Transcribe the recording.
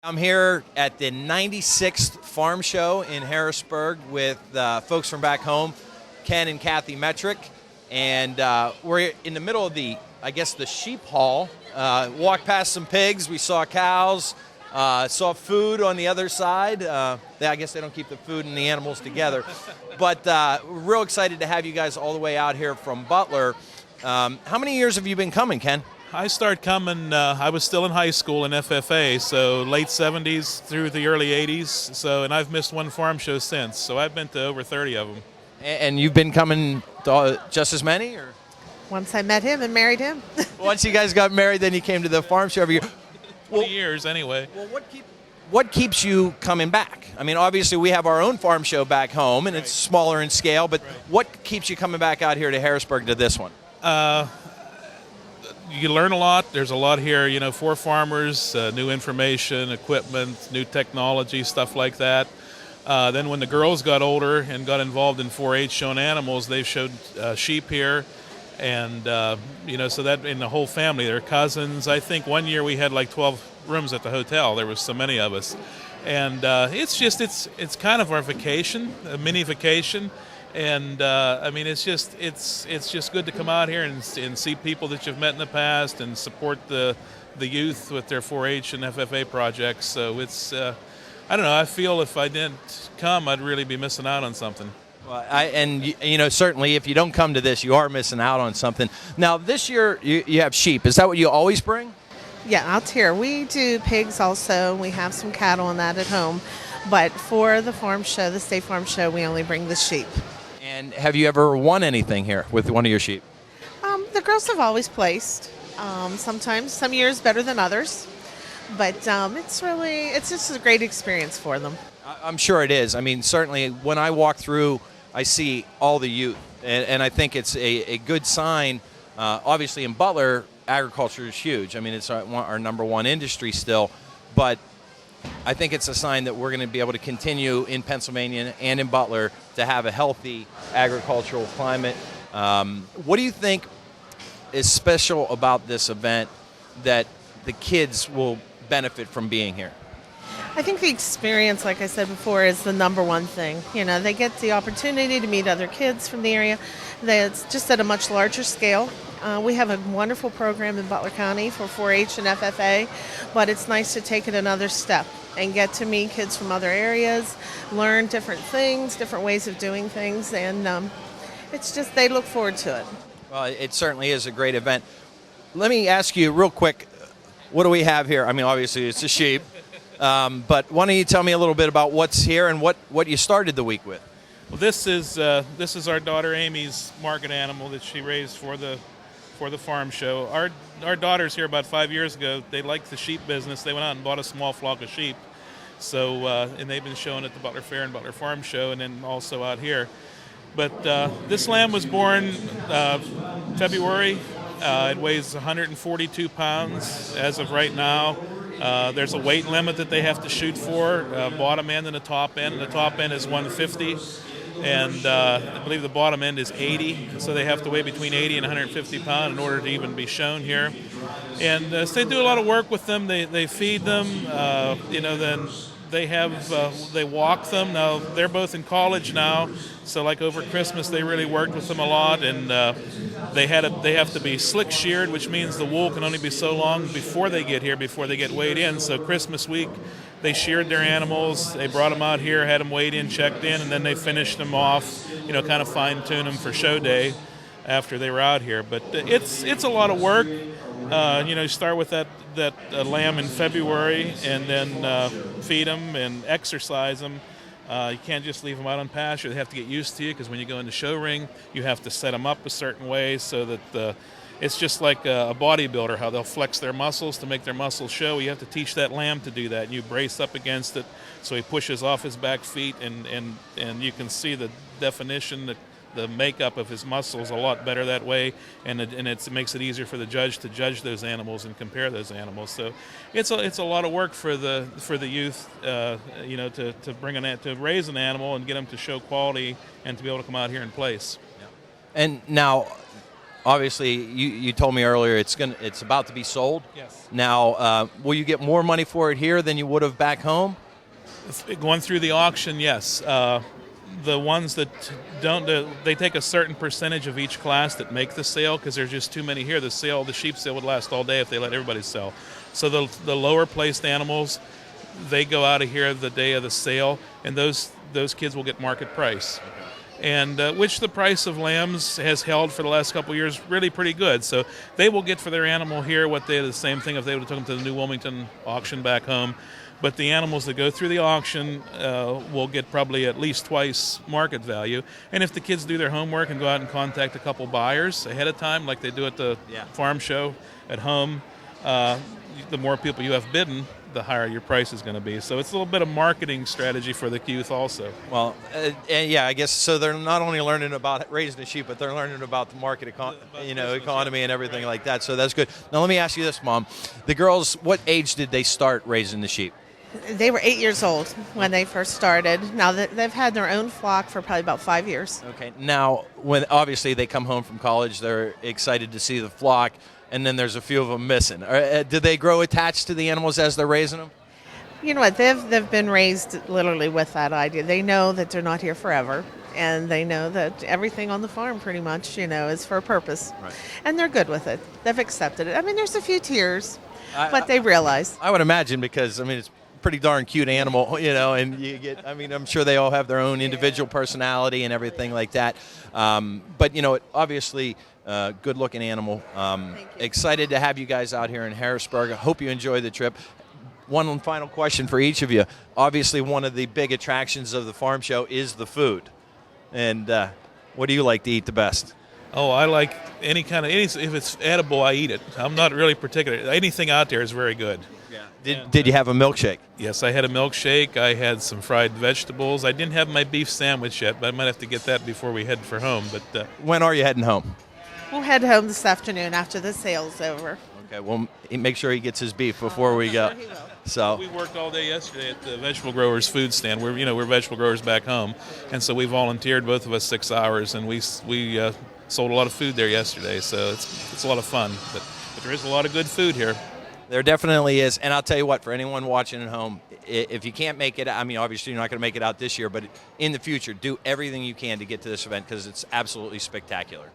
I'm here at the 96th Farm Show in Harrisburg with folks from back home, Ken and Cathy Metrick, and we're in the middle of the sheep hall. Walked past some pigs, we saw cows, saw food on the other side. I guess they don't keep the food and the animals together, but we're real excited to have you guys all the way out here from Butler. How many years have you been coming, Ken? I started coming, I was still in high school in FFA, so late 70s through the early 80s, and I've missed one farm show since, so I've been to over 30 of them. And you've been coming to just as many? Or? Once I met him and married him. Once you guys got married, then you came to the farm show every year? 20 years anyway. Well, what keeps you coming back? I mean, obviously we have our own farm show back home, and it's smaller in scale, but what keeps you coming back out here to Harrisburg to this one? You learn a lot. There's a lot here, for farmers, new information, equipment, new technology, stuff like that. Then when the girls got older and got involved in 4-H showing animals, they showed sheep here. And, so that in the whole family, their cousins. I think one year we had like 12 rooms at the hotel. There was so many of us. And it's kind of our vacation, a mini vacation. And it's just good to come out here and see people that you've met in the past and support the youth with their 4-H and FFA projects. So it's, I don't know, I feel if I didn't come, I'd really be missing out on something. Well, certainly if you don't come to this, you are missing out on something. Now, this year you have sheep. Is that what you always bring? Yeah, out here. We do pigs also. We have some cattle and that at home. But for the farm show, the state farm show, we only bring the sheep. And have you ever won anything here with one of your sheep? The girls have always placed. Sometimes, some years better than others. But it's just a great experience for them. I'm sure it is. I mean, certainly when I walk through, I see all the youth. And I think it's a good sign. Obviously in Butler, agriculture is huge. I mean, it's our number one industry still. But I think it's a sign that we're going to be able to continue in Pennsylvania and in Butler to have a healthy agricultural climate. What do you think is special about this event that the kids will benefit from being here? I think the experience, like I said before, is the number one thing. They get the opportunity to meet other kids from the area. That's just at a much larger scale. We have a wonderful program in Butler County for 4-H and FFA, but it's nice to take it another step and get to meet kids from other areas, learn different things, different ways of doing things, and it's just they look forward to it. Well, it certainly is a great event. Let me ask you real quick, what do we have here? I mean, obviously it's a sheep, but why don't you tell me a little bit about what's here and what you started the week with? Well, this is our daughter Amy's market animal that she raised for the farm show. Our daughters here about 5 years ago, they liked the sheep business. They went out and bought a small flock of sheep. So, and they've been showing at the Butler Fair and Butler Farm Show and then also out here. But this lamb was born February. It weighs 142 pounds as of right now. There's a weight limit that they have to shoot for, bottom end and the top end. The top end is 150. And I believe the bottom end is 80, so they have to weigh between 80 and 150 pounds in order to even be shown here. And so they do a lot of work with them. They feed them, then they walk them. Now they're both in college now, so like over Christmas they really worked with them a lot, and they have to be slick sheared, which means the wool can only be so long before they get here, before they get weighed in. So Christmas week, they sheared their animals, they brought them out here, had them weighed in, checked in, and then they finished them off, kind of fine-tune them for show day after they were out here. But it's a lot of work. You start with that lamb in February and then feed them and exercise them. You can't just leave them out on pasture. They have to get used to you because when you go in the show ring, you have to set them up a certain way so that it's just like a bodybuilder, how they'll flex their muscles to make their muscles show. You have to teach that lamb to do that. And you brace up against it so he pushes off his back feet, and you can see the definition, the makeup of his muscles a lot better that way, and it makes it easier for the judge to judge those animals and compare those animals. So it's a lot of work for the youth, to raise an animal and get them to show quality and to be able to come out here and place. And now, obviously, you told me earlier it's about to be sold. Yes. Now, will you get more money for it here than you would have back home? Going through the auction, yes. The ones that don't, they take a certain percentage of each class that make the sale because there's just too many here. The sheep sale would last all day if they let everybody sell. So the lower placed animals, they go out of here the day of the sale, and those kids will get market price. And which the price of lambs has held for the last couple of years really pretty good. So they will get for their animal here what they the same thing if they would have taken them to the New Wilmington auction back home. But the animals that go through the auction will get probably at least twice market value. And if the kids do their homework and go out and contact a couple buyers ahead of time, like they do at the farm show at home, the more people you have bidding, the higher your price is going to be. So it's a little bit of marketing strategy for the youth also. Well, and I guess so. They're not only learning about raising the sheep, but they're learning about the market, economy and everything like that. So that's good. Now let me ask you this, Mom: the girls, what age did they start raising the sheep? They were 8 years old when they first started. Now they've had their own flock for probably about 5 years. Okay. Now, when obviously they come home from college, they're excited to see the flock, and then there's a few of them missing. Do they grow attached to the animals as they're raising them? You know what? They've been raised literally with that idea. They know that they're not here forever, and they know that everything on the farm pretty much, is for a purpose. Right. And they're good with it. They've accepted it. I mean, there's a few tears, but they realize. I would imagine because, it's pretty darn cute animal, and you get, I'm sure they all have their own individual personality and everything like that. But, obviously, good looking animal. Excited to have you guys out here in Harrisburg. I hope you enjoy the trip. One final question for each of you. Obviously, one of the big attractions of the farm show is the food. And what do you like to eat the best? Oh, I like if it's edible, I eat it. I'm not really particular. Anything out there is very good. Did you have a milkshake? Yes, I had a milkshake. I had some fried vegetables. I didn't have my beef sandwich yet, but I might have to get that before we head for home. But when are you heading home? We'll head home this afternoon after the sale's over. Okay, well, make sure he gets his beef before we go. Sure he will. So we worked all day yesterday at the vegetable growers food stand. We're vegetable growers back home, and so we volunteered, both of us, 6 hours, and we sold a lot of food there yesterday. So it's a lot of fun. But there is a lot of good food here. There definitely is, and I'll tell you what, for anyone watching at home, if you can't make it, obviously you're not going to make it out this year, but in the future, do everything you can to get to this event because it's absolutely spectacular.